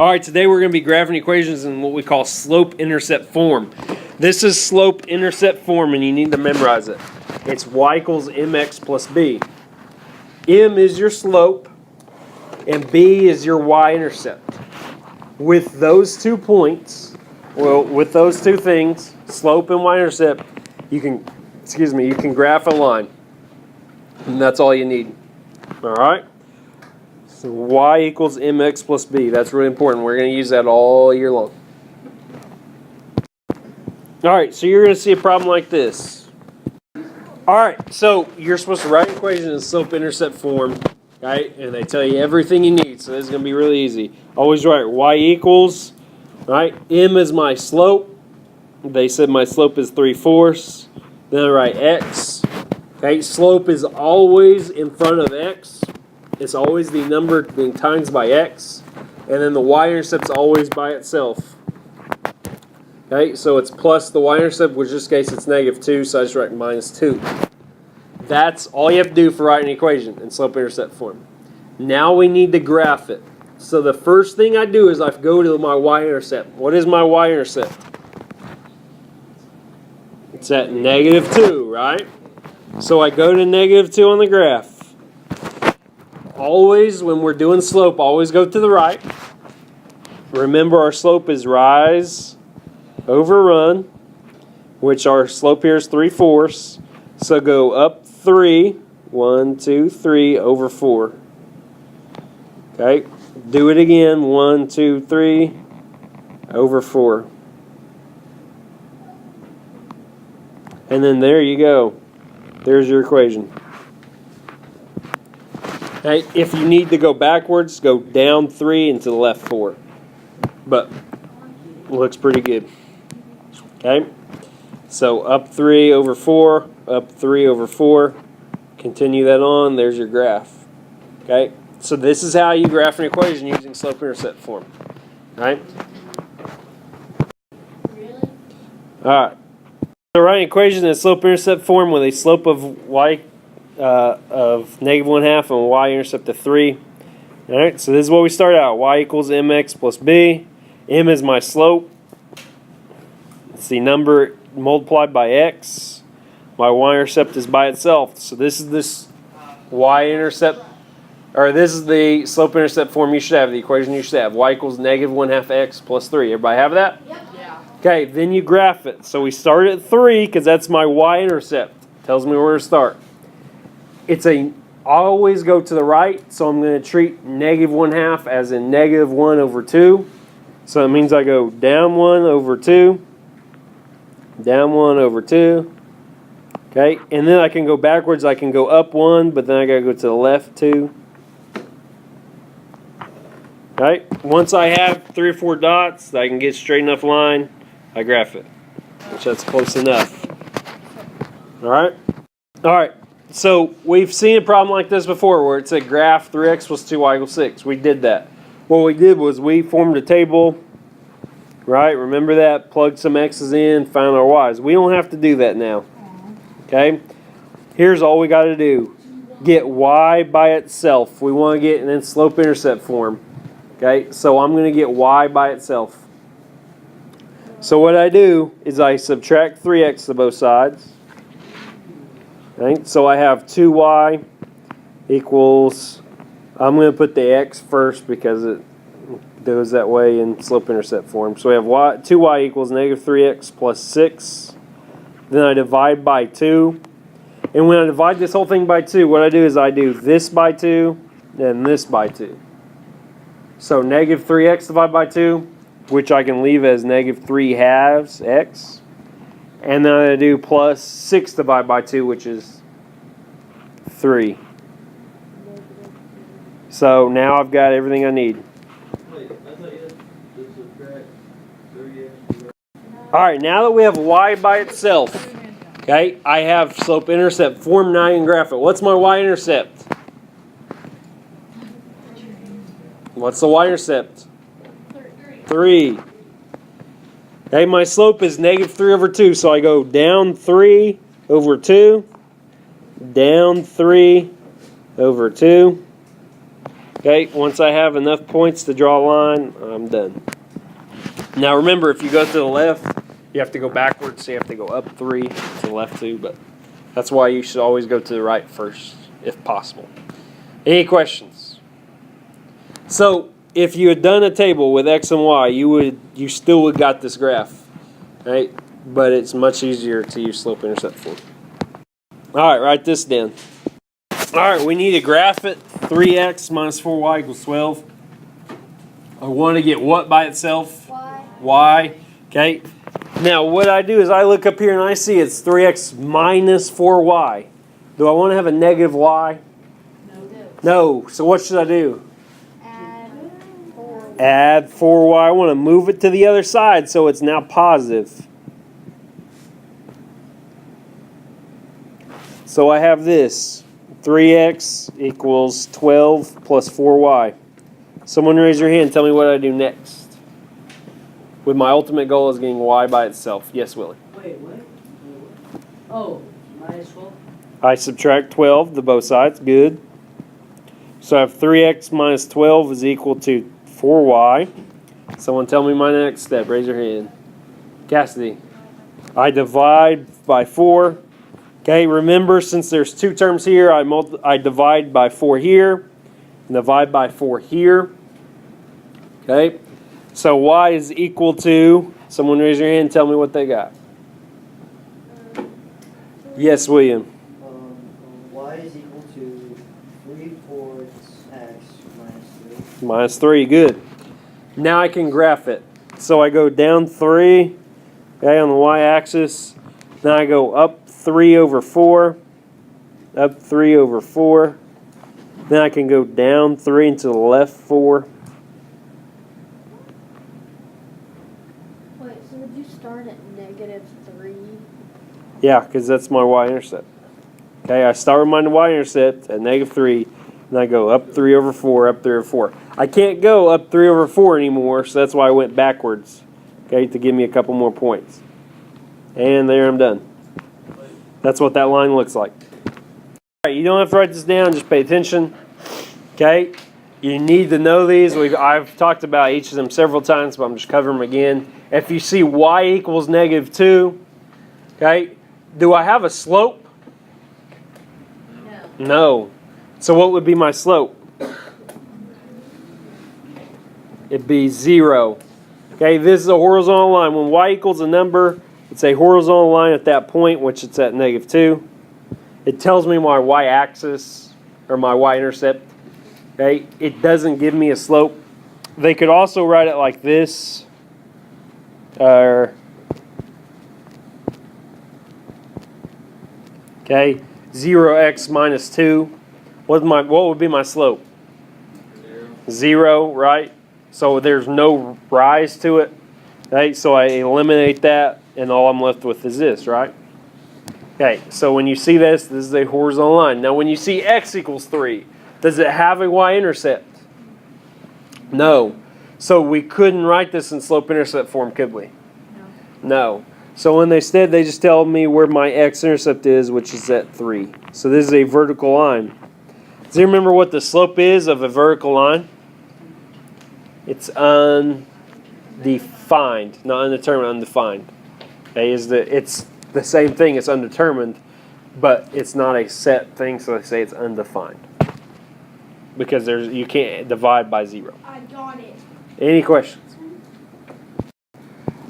Alright, today we're going to be graphing equations in what we call slope-intercept form. This is slope-intercept form and you need to memorize it. It's y equals mx plus b. M is your slope and b is your y-intercept. With those 2 points, well, with those two things, slope and y-intercept, you can graph a line. And that's all you need. Alright? So y equals mx plus b. That's really important. We're going to use that all year long. Alright, so you're going to see a problem like this. Alright, so you're supposed to write an equation in slope-intercept form, right? And they tell you everything you need, so this is going to be really easy. Always write y equals, right? M is my slope. They said my slope is 3/4. Then I write x. Okay, slope is always in front of x. It's always the number being times by x, and then the y-intercept is always by itself. Okay, so it's plus the y-intercept, which in this case it's -2, so I just write -2. That's all you have to do for writing an equation in slope-intercept form. Now we need to graph it. So the first thing I do is I go to my y-intercept. What is my y-intercept? It's at -2, right? So I go to -2 on the graph. Always, when we're doing slope, always go to the right. Remember, our slope is rise over run, which our slope here is 3/4. So go up 3, 1, 2, 3 over 4. Okay, do it again, 1, 2, 3 over 4. And then there you go. There's your equation. Hey, if you need to go backwards, go down 3 and to the left 4. But it looks pretty good. Okay? So up 3 over 4, up 3 over 4. Continue that on. There's your graph. Okay? So this is how you graph an equation using slope-intercept form. Right? Really? Alright. So write an equation in slope-intercept form with a slope of y of -1/2 and y-intercept of 3. Alright, so this is what we start out. Y equals mx plus b. M is my slope. It's the number multiplied by x. My y-intercept is by itself. So this is this y-intercept, or this is the slope-intercept form you should have, the equation you should have. Y equals -1/2 x plus 3. Everybody have that? Yep. Yeah. Okay, then you graph it. So we start at 3 because that's my y-intercept. Tells me where to start. Always go to the right, so I'm going to treat -1/2 as in -1 over 2. So that means I go down 1 over 2, down 1 over 2. Okay, and then I can go backwards. I can go up 1, but then I got to go to the left 2. Right? Once I have 3 or 4 dots that I can get straight enough line, I graph it, which that's close enough. All right? All right. So we've seen a problem like this before where it's a graph 3x plus 2y equals 6. We did that. What we did was we formed a table, right? Remember that? Plugged some x's in, found our y's. We don't have to do that now. Okay? Here's all we got to do. Get y by itself. We want to get it in slope-intercept form. Okay? So I'm going to get y by itself. So what I do is I subtract 3x to both sides. Okay, so I have 2y equals, I'm going to put the x first because it goes that way in slope-intercept form. So we have 2y equals -3x plus 6. Then I divide by 2. And when I divide this whole thing by 2, what I do is I do this by 2 and this by 2. So -3x divided by 2, which I can leave as -3/2 x. And then I do plus 6 divided by 2, which is 3. So now I've got everything I need. Alright, now that we have y by itself, okay, I have slope-intercept form. Now I can graph it. What's my y-intercept? What's the y-intercept? 3. Okay, my slope is -3 over 2, so I go down 3 over 2, down 3 over 2, Okay, once I have enough points to draw a line, I'm done. Now remember, if you go to the left, you have to go backwards, so you have to go up 3 to the left 2, but that's why you should always go to the right first, if possible. Any questions? So, if you had done a table with X and Y, you still would got this graph, right? But it's much easier to use slope-intercept form. All right, write this down. All right, we need to graph it. 3x minus 4y equals 12. I want to get what by itself? Y. Okay. Now, what I do is I look up here and I see it's 3x minus 4y. Do I want to have a negative y? No. So what should I do? Add 4y. I want to move it to the other side so it's now positive. So I have this. 3x equals 12 plus 4y. Someone raise your hand and tell me what I do next. With my ultimate goal is getting y by itself. Yes, Willie? Wait, what? Oh, minus 12? I subtract 12 to both sides. Good. So I have 3x minus 12 is equal to 4y. Someone tell me my next step. Raise your hand. Cassidy. I divide by 4. Okay, remember, since there's 2 terms here, I divide by 4 here, and divide by 4 here. Okay, so y is equal to, someone raise your hand and tell me what they got. Yes, William. Y is equal to 3/4 x minus 3. Minus 3, good. Now I can graph it. So I go down 3, okay, on the y-axis. Then I go up 3 over 4, up 3 over 4. Then I can go down 3 and to the left 4. Wait, so would you start at -3? Yeah, because that's my y-intercept. Okay, I start with my y-intercept at -3, and I go up 3 over 4, up 3 over 4. I can't go up 3 over 4 anymore, so that's why I went backwards, okay, to give me a couple more points. And there I'm done. That's what that line looks like. All right, you don't have to write this down, just pay attention. Okay, you need to know these. I've talked about each of them several times, but I'm just covering them again. If you see y equals -2, okay, do I have a slope? No. So what would be my slope? It'd be 0. Okay, this is a horizontal line. When y equals a number, it's a horizontal line at that point, which it's at -2. It tells me my y-axis, or my y-intercept. Okay, it doesn't give me a slope. They could also write it like this. Okay, 0x minus 2. What would be my slope? 0, right? So there's no rise to it. Okay, so I eliminate that, and all I'm left with is this, right? Okay, so when you see this is a horizontal line. Now when you see x equals 3, does it have a y-intercept? No. So we couldn't write this in slope-intercept form, could we? No. So instead they just tell me where my x-intercept is, which is at 3. So this is a vertical line. Does you remember what the slope is of a vertical line? It's undefined, not undetermined, undefined. Okay, it's the same thing, it's undetermined, but it's not a set thing, so they say it's undefined. Because you can't divide by 0. I got it. Any questions?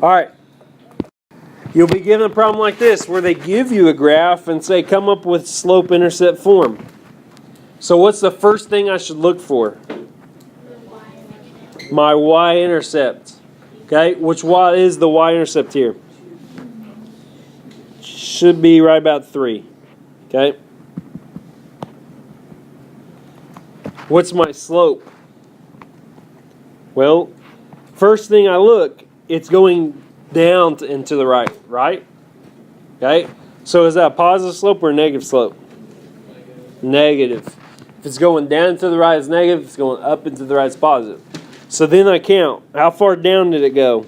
All right. You'll be given a problem like this where they give you a graph and say come up with slope-intercept form. So what's the first thing I should look for? My y-intercept. Okay, which is the y-intercept here? Should be right about 3. Okay. What's my slope? Well, first thing I look, it's going down and to the right, right? Okay. So is that a positive slope or a negative slope? Negative. If it's going down to the right, it's negative. If it's going up and to the right, it's positive. So then I count. How far down did it go?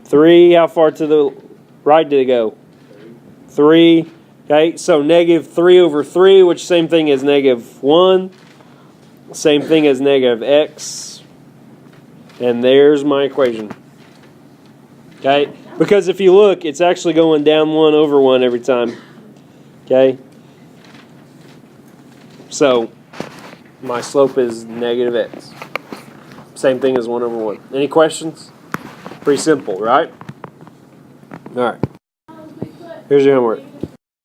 3. How far to the right did it go? 3. Okay, so -3 over 3, which same thing as -1. same thing as negative x. And there's my equation. Okay? Because if you look, it's actually going down 1 over 1 every time. Okay? So, my slope is negative x. Same thing as 1 over 1. Any questions? Pretty simple, right? Alright. Here's your homework.